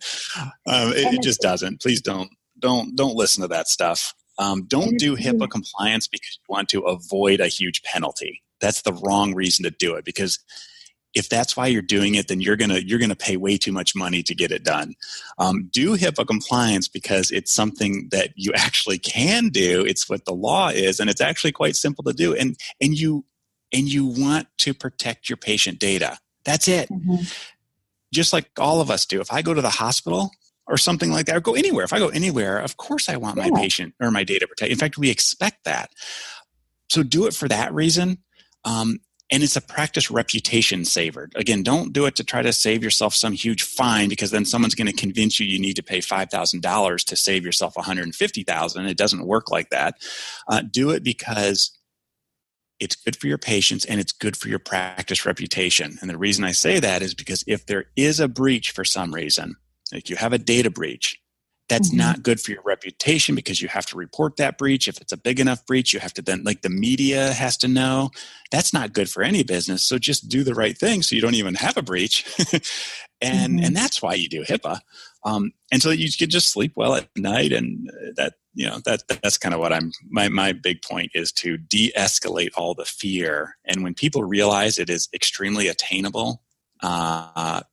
It just doesn't. Please don't listen to that stuff. Don't do HIPAA compliance because you want to avoid a huge penalty. That's the wrong reason to do it, because if that's why you're doing it, then you're gonna pay way too much money to get it done. Do HIPAA compliance because it's something that you actually can do. It's what the law is, and it's actually quite simple to do. And you want to protect your patient data. That's it. Just like all of us do. If I go to the hospital or something like that, or go anywhere. If I go anywhere, of course I want my patient or my data protected. In fact, we expect that. So do it for that reason. And it's a practice reputation saver. Again, don't do it to try to save yourself some huge fine, because then someone's going to convince you need to pay $5,000 to save yourself $150,000. It doesn't work like that. Do it because it's good for your patients and it's good for your practice reputation. And the reason I say that is because if there is a breach for some reason, like you have a data breach, that's not good for your reputation, because you have to report that breach. If it's a big enough breach, you have to then, like, the media has to know. That's not good for any business. So just do the right thing so you don't even have a breach. and that's why you do HIPAA. And so that you can just sleep well at night. And that's kind of what my big point is, to de-escalate all the fear. And when people realize it is extremely attainable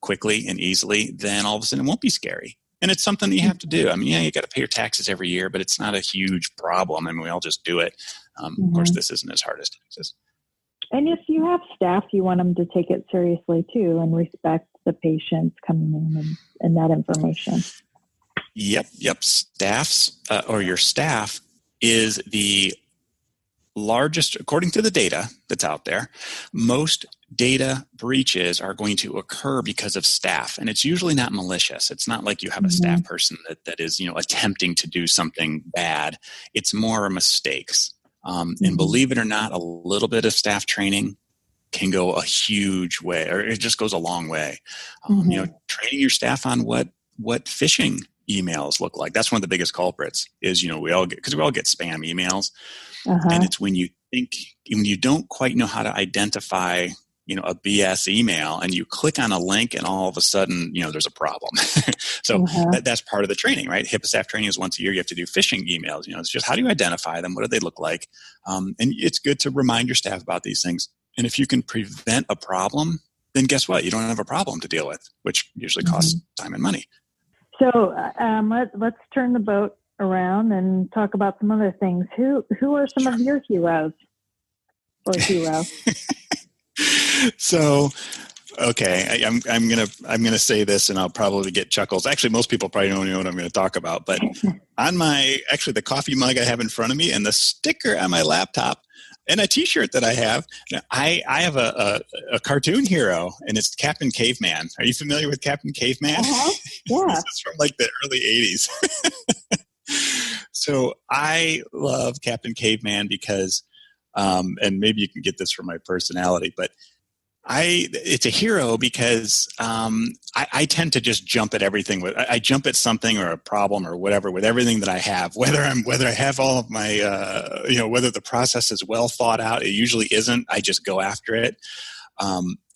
quickly and easily, then all of a sudden it won't be scary. And it's something that you have to do. I mean, yeah, you got to pay your taxes every year, but it's not a huge problem. I mean, we all just do it. Of course, this isn't as hard as taxes. And if you have staff, you want them to take it seriously too and respect the patients coming in and that information. Yep. Staffs or your staff is the largest, according to the data that's out there. Most data breaches are going to occur because of staff, and it's usually not malicious. It's not like you have a staff person that is attempting to do something bad. It's more mistakes. And believe it or not, a little bit of staff training can go a huge way, or it just goes a long way. Training your staff on what phishing emails look like. That's one of the biggest culprits. Is we all get spam emails. And it's when you don't quite know how to identify, a BS email, and you click on a link and all of a sudden, there's a problem. So that's part of the training, right? HIPAA staff training is once a year. You have to do phishing emails. It's just, how do you identify them? What do they look like? And it's good to remind your staff about these things. And if you can prevent a problem, then guess what? You don't have a problem to deal with, which usually costs time and money. So let's turn the boat around and talk about some other things. Who are some of your heroes or hero? So, okay, I'm gonna say this, and I'll probably get chuckles. Actually, most people probably don't know what I'm going to talk about. But on the coffee mug I have in front of me, and the sticker on my laptop, and a T-shirt that I have have a cartoon hero, and it's Captain Caveman. Are you familiar with Captain Caveman? Yeah. This is from like the early '80s. So I love Captain Caveman because, and maybe you can get this from my personality, but it's a hero because I tend to just jump at everything. I jump at something or a problem or whatever with everything that I have. Whether I have all of my, whether the process is well thought out, it usually isn't. I just go after it.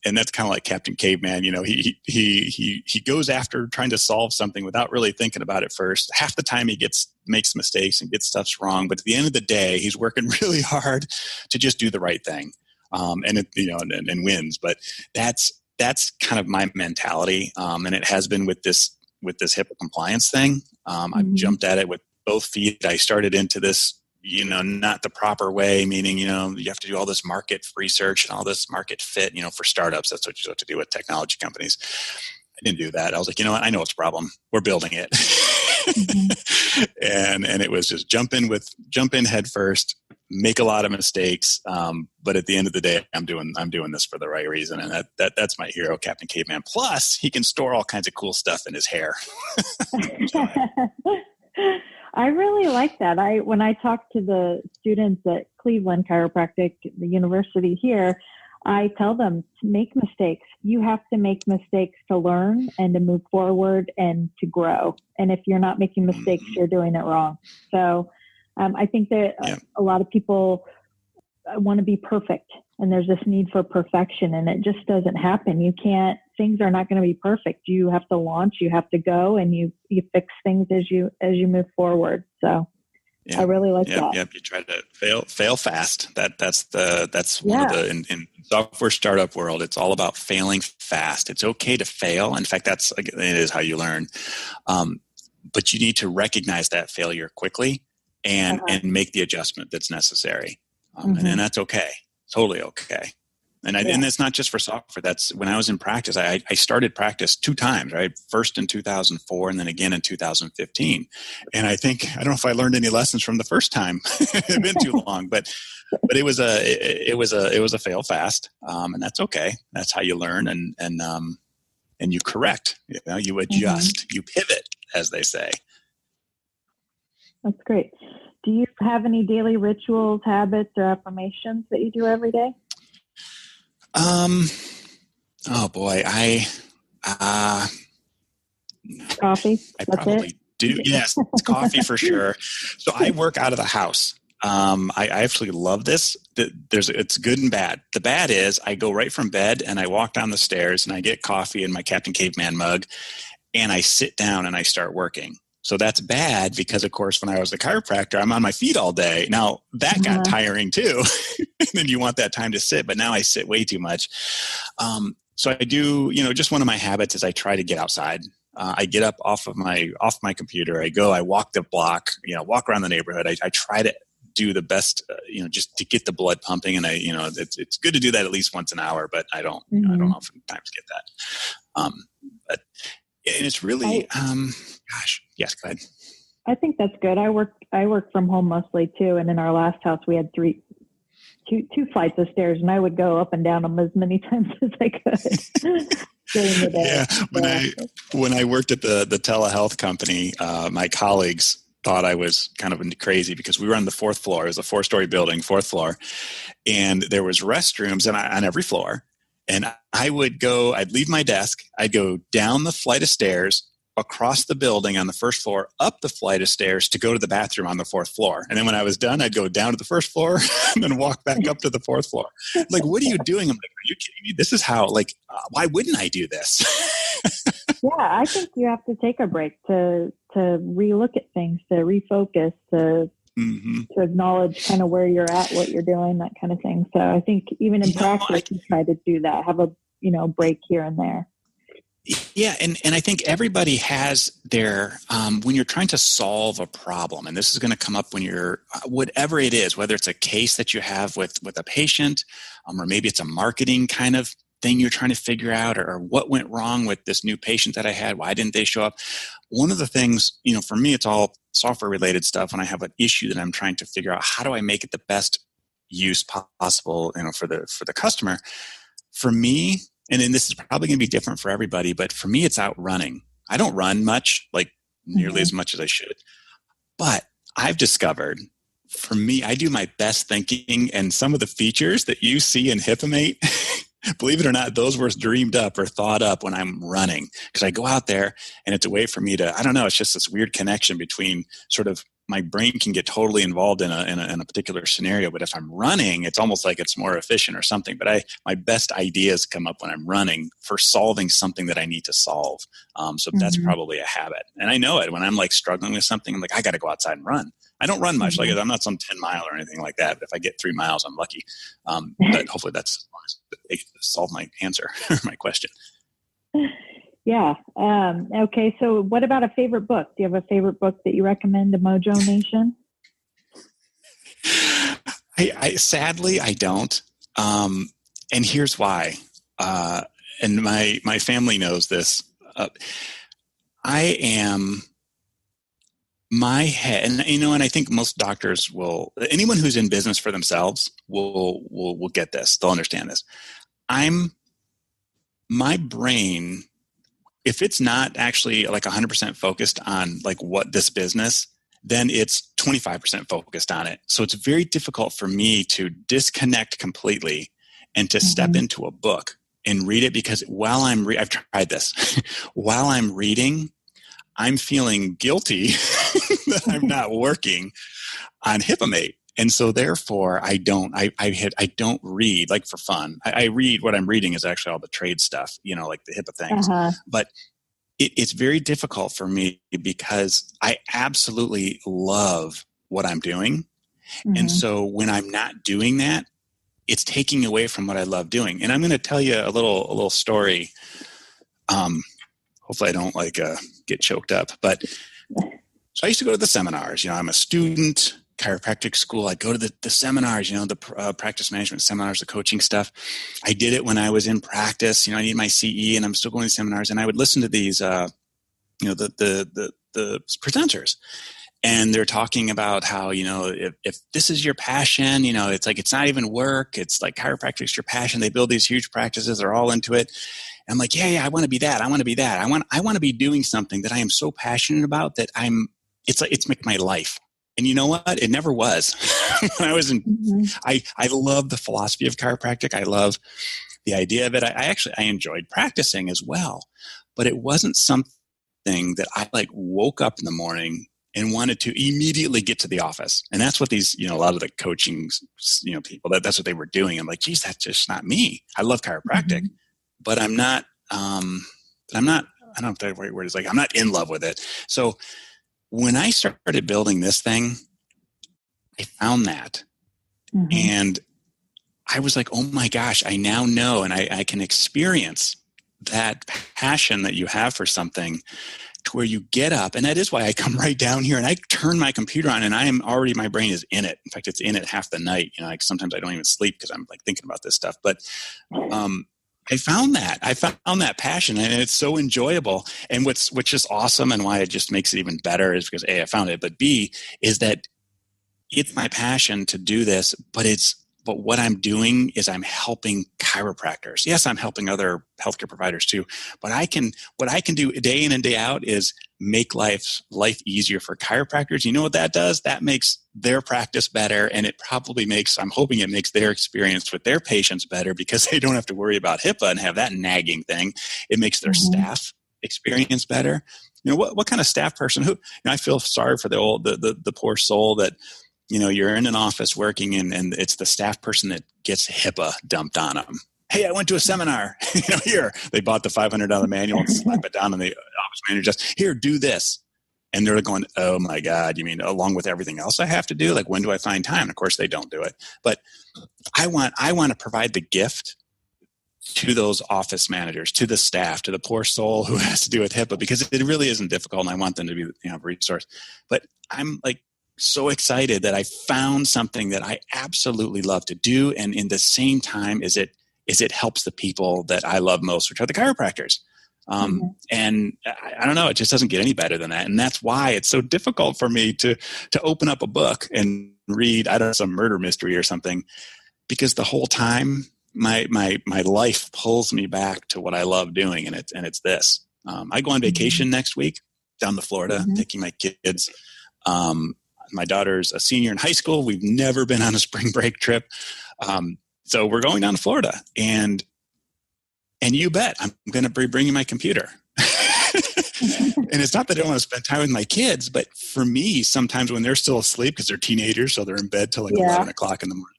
And that's kind of like Captain Caveman. He goes after trying to solve something without really thinking about it first. Half the time he makes mistakes and gets stuff wrong, but at the end of the day, he's working really hard to just do the right thing, and wins. But that's kind of my mentality, and it has been with this HIPAA compliance thing. I've jumped at it with both feet. I started into this, not the proper way, meaning, you have to do all this market research and all this market fit, for startups. That's what you have to do with technology companies. I didn't do that. I was like, I know it's a problem. We're building it. and it was just jump in head first, make a lot of mistakes. But at the end of the day, I'm doing this for the right reason. And that's my hero, Captain Caveman. Plus he can store all kinds of cool stuff in his hair. I really like that. When I talk to the students at Cleveland Chiropractic, the university here, I tell them to make mistakes. You have to make mistakes to learn and to move forward and to grow. And if you're not making mistakes, you're doing it wrong. So I think that a lot of people want to be perfect, and there's this need for perfection, and it just doesn't happen. Things are not going to be perfect. You have to launch, you have to go, and you fix things as you move forward. So I really like that. Yep. You try to fail fast. That's one of the, in software startup world, it's all about failing fast. It's okay to fail. In fact, it is how you learn. But you need to recognize that failure quickly and make the adjustment that's necessary. And that's okay. Totally okay. And that's not just for software. That's when I was in practice. I started practice 2 times, right? First in 2004 and then again in 2015. And I don't know if I learned any lessons from the first time. It had been too long, but it was a fail fast. And that's okay. That's how you learn and you correct, you adjust, you pivot, as they say. That's great. Do you have any daily rituals, habits, or affirmations that you do every day? Oh boy, Coffee. I probably do. Yes, it's coffee for sure. So I work out of the house. I actually love this. It's good and bad. The bad is I go right from bed and I walk down the stairs and I get coffee in my Captain Caveman mug and I sit down and I start working. So that's bad because, of course, when I was a chiropractor, I'm on my feet all day. Now, that got tiring too. And then you want that time to sit, but now I sit way too much. So I do, just one of my habits is I try to get outside. I get up off my computer. I walk the block, walk around the neighborhood. I try to do the best, just to get the blood pumping. And it's good to do that at least once an hour, but I don't oftentimes get that. But and it's really, yes, go ahead. I think that's good. I work from home mostly too. And in our last house, we had two flights of stairs, and I would go up and down them as many times as I could during the day. Yeah. When I worked at the telehealth company, my colleagues thought I was kind of crazy because we were on the 4th floor. It was a 4-story building, 4th floor. And there was restrooms on every floor. And I'd leave my desk, I'd go down the flight of stairs, across the building on the 1st floor, up the flight of stairs to go to the bathroom on the 4th floor. And then when I was done, I'd go down to the 1st floor and then walk back up to the 4th floor. Like, what are you doing? I'm like, are you kidding me? This is how, why wouldn't I do this? Yeah, I think you have to take a break to relook at things, to refocus, to acknowledge kind of where you're at, what you're doing, that kind of thing. So I think even in practice, you try to do that, have a, break here and there. Yeah, and I think everybody has their, when you're trying to solve a problem, and this is going to come up when you're, whatever it is, whether it's a case that you have with a patient, or maybe it's a marketing kind of thing you're trying to figure out, or what went wrong with this new patient that I had, why didn't they show up? One of the things, for me, it's all software related stuff. When I have an issue that I'm trying to figure out, how do I make it the best use possible, for the customer? For me, and then this is probably going to be different for everybody, but for me, it's out running. I don't run much, nearly as much as I should. But I've discovered, for me, I do my best thinking, and some of the features that you see in HIPAAmate, believe it or not, those were dreamed up or thought up when I'm running. Because I go out there and it's a way for me to, I don't know, it's just this weird connection between sort of my brain can get totally involved in a particular scenario. But if I'm running, it's almost like it's more efficient or something. But my best ideas come up when I'm running for solving something that I need to solve. So that's probably a habit. And I know it when I'm struggling with something, I'm like, I got to go outside and run. I don't run much. I'm not some 10 mile or anything like that. But if I get 3 miles, I'm lucky. But hopefully that's they solve my answer or my question. Yeah. Okay. So what about a favorite book? Do you have a favorite book that you recommend to Mojo Nation? I sadly, I don't. And here's why. And my family knows this. I am my head, and and I think most doctors anyone who's in business for themselves will get this. They'll understand this. My brain, if it's not actually 100% focused on what this business, then it's 25% focused on it. So it's very difficult for me to disconnect completely and to step into a book and read it, because while I've tried this, while I'm reading, I'm feeling guilty that I'm not working on HIPAAmate. And so therefore I don't read for fun. I read, what I'm reading is actually all the trade stuff, like the HIPAA things. But it's very difficult for me because I absolutely love what I'm doing. And so when I'm not doing that, it's taking away from what I love doing. And I'm going to tell you a little story. Hopefully I don't get choked up, but so I used to go to the seminars. I'm a student. chiropractic school. I'd go to the seminars, the practice management seminars, the coaching stuff. I did it when I was in practice. I need my CE, and I'm still going to seminars. And I would listen to these, the presenters. And they're talking about how, if this is your passion, it's like, it's not even work. It's like chiropractic is your passion. They build these huge practices. They're all into it. And I'm like, yeah, I want to be that. I want to be that. I want to be doing something that I am so passionate about that it's like my life. And you know what? It never was. When I was in, I love the philosophy of chiropractic. I love the idea of it. I enjoyed practicing as well, but it wasn't something that I like woke up in the morning and wanted to immediately get to the office. And that's what these, a lot of the coaching, people, that's what they were doing. I'm like, geez, that's just not me. I love chiropractic, but I'm not, I don't know if the right word is, like, I'm not in love with it. So when I started building this thing, I found that. And I was like, oh my gosh, I now know, and I can experience that passion that you have for something, to where you get up. And that is why I come right down here and I turn my computer on, and my brain is in it. In fact, it's in it half the night. Like sometimes I don't even sleep because I'm like thinking about this stuff. But I found that passion, and it's so enjoyable. And what's just awesome, and why it just makes it even better, is because A, I found it, but B, is that it's my passion to do this, but what I'm doing is I'm helping chiropractors. Yes, I'm helping other healthcare providers too, but what I can do day in and day out is make life easier for chiropractors. You know what that does? That makes their practice better, and I'm hoping it makes their experience with their patients better, because they don't have to worry about HIPAA and have that nagging thing. It makes their staff experience better. What kind of staff person who, I feel sorry for the poor soul that, you're in an office working and it's the staff person that gets HIPAA dumped on them. Hey, I went to a seminar. Here, they bought the $500 manual and slap it down on the office manager desk. Here, do this. And they're going, oh my God, you mean along with everything else I have to do? Like, when do I find time? And of course, they don't do it. But I want to provide the gift to those office managers, to the staff, to the poor soul who has to do with HIPAA, because it really isn't difficult, and I want them to be a resource. But I'm like, so excited that I found something that I absolutely love to do, and in the same time is it helps the people that I love most, which are the chiropractors. And I don't know, it just doesn't get any better than that, and that's why it's so difficult for me to open up a book and read, I don't know, some murder mystery or something, because the whole time my life pulls me back to what I love doing, and it's this. I go on vacation next week down to Florida, taking my kids. My daughter's a senior in high school. We've never been on a spring break trip. So we're going down to Florida, and you bet I'm going to be bringing my computer. And it's not that I don't want to spend time with my kids, but for me, sometimes when they're still asleep, because they're teenagers, so they're in bed till like 11 o'clock in the morning.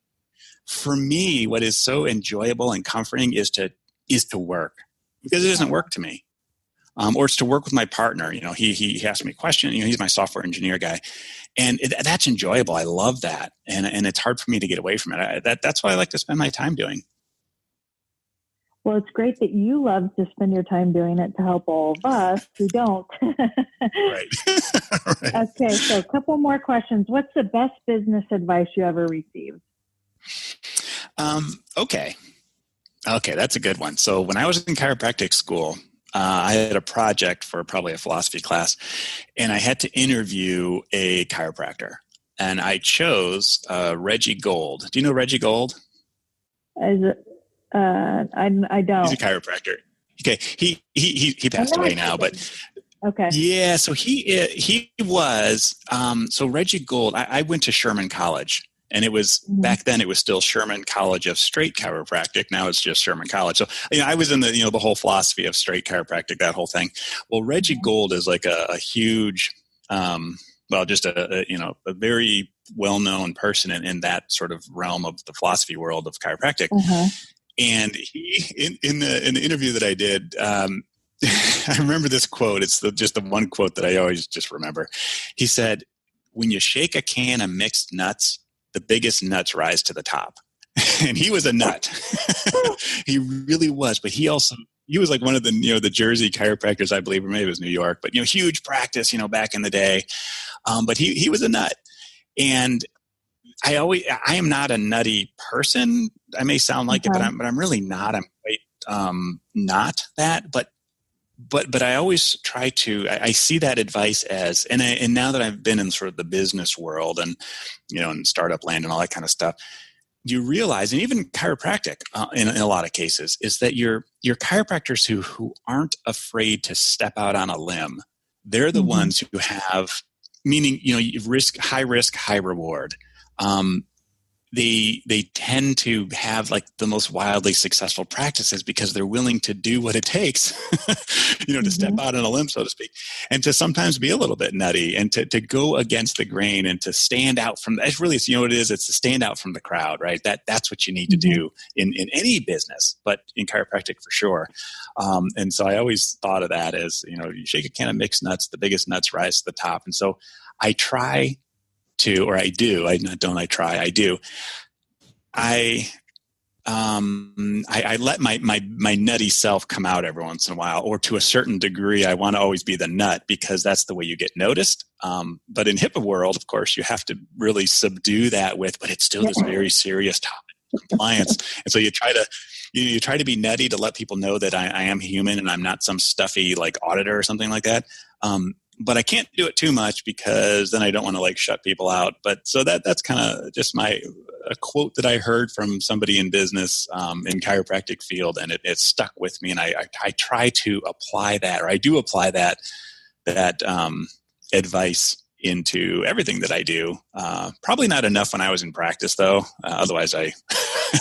For me, what is so enjoyable and comforting is to work, because it doesn't work to me. Or it's to work with my partner. He asks me a question. He's my software engineer guy, and that's enjoyable. I love that, and it's hard for me to get away from it. That's what I like to spend my time doing. Well, it's great that you love to spend your time doing it to help all of us who don't. Right. Right. Okay, so a couple more questions. What's the best business advice you ever received? Okay, that's a good one. So when I was in chiropractic school, I had a project for probably a philosophy class, and I had to interview a chiropractor, and I chose Reggie Gold. Do you know Reggie Gold? I don't. He's a chiropractor. Okay, he passed away now, but okay. Yeah, so he was so Reggie Gold. I went to Sherman College. And it was back then. It was still Sherman College of Straight Chiropractic. Now it's just Sherman College. So I was in the the whole philosophy of straight chiropractic, that whole thing. Well, Reggie Gold is like a huge, just a very well known person in that sort of realm of the philosophy world of chiropractic. And he in the interview that I did, I remember this quote. It's just the one quote that I always just remember. He said, "When you shake a can of mixed nuts, the biggest nuts rise to the top." And he was a nut. He really was. But he was like one of the, the Jersey chiropractors, I believe, or maybe it was New York, but, huge practice, back in the day. But he was a nut. And I am not a nutty person. I may sound like it, but I'm really not. I'm quite not that. But I always try to. I see that advice as, and now that I've been in sort of the business world and in startup land and all that kind of stuff, you realize, and even chiropractic in a lot of cases, is that your chiropractors who aren't afraid to step out on a limb. They're the ones who have, meaning high risk, high reward. They tend to have like the most wildly successful practices because they're willing to do what it takes, to step out on a limb, so to speak, and to sometimes be a little bit nutty and to go against the grain and to stand out from. It's really, what it is. It's to stand out from the crowd, right? That's what you need to do in any business, but in chiropractic for sure. And so I always thought of that as, you shake a can of mixed nuts, the biggest nuts rise to the top. And so I try to, or I do, I do. I let my nutty self come out every once in a while, or to a certain degree, I want to always be the nut because that's the way you get noticed. But in HIPAA world, of course, you have to really subdue that but it's still this very serious topic, compliance. And so you try to be nutty to let people know that I am human and I'm not some stuffy like auditor or something like that. But I can't do it too much because then I don't want to like shut people out. But so that's kind of just a quote that I heard from somebody in business in chiropractic field, and it stuck with me. And I try to apply that, or I do apply that advice into everything that I do. Probably not enough when I was in practice, though. Otherwise, I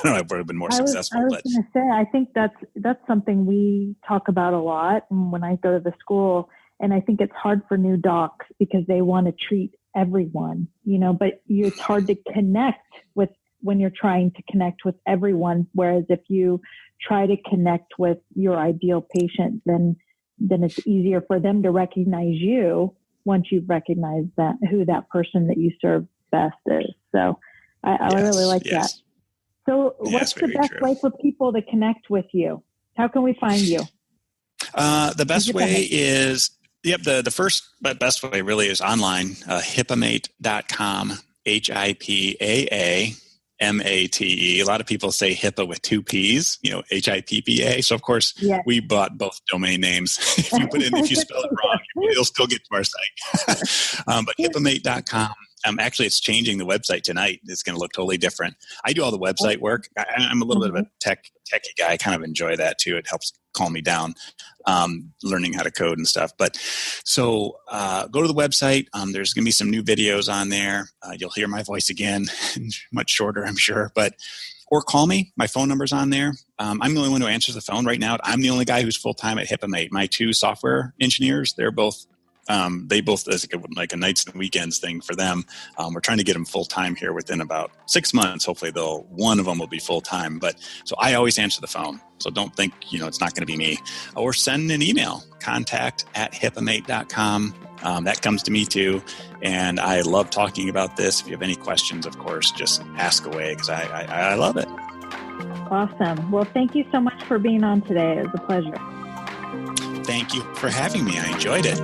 would have been more successful. I was going to say, I think that's something we talk about a lot when I go to the school. And I think it's hard for new docs because they want to treat everyone, but it's hard to connect with when you're trying to connect with everyone. Whereas if you try to connect with your ideal patient, then it's easier for them to recognize you once you've recognized who that person that you serve best is. So I really like that. So what's the best way for people to connect with you? How can we find you? The best way is, the first best way really is online, HIPAAmate.com, HIPAAmate. A lot of people say HIPAA with two P's, HIPPA. So of course we bought both domain names. if you spell it wrong, you'll still get to our site. But HIPAAmate.com. Actually, it's changing the website tonight. It's going to look totally different. I do all the website work. I'm a little bit of a techie guy. I kind of enjoy that too. It helps calm me down, learning how to code and stuff. But so go to the website. There's going to be some new videos on there. You'll hear my voice again, much shorter, I'm sure. Or call me. My phone number's on there. I'm the only one who answers the phone right now. I'm the only guy who's full-time at HIPAAmate. My two software engineers, they're both it's like a nights and weekends thing for them. We're trying to get them full time here within about 6 months. Hopefully one of them will be full time. But so I always answer the phone. So don't think, it's not going to be me. Or send an email, contact@hipaamate.com. That comes to me too. And I love talking about this. If you have any questions, of course, just ask away because I love it. Awesome. Well, thank you so much for being on today. It was a pleasure. Thank you for having me. I enjoyed it.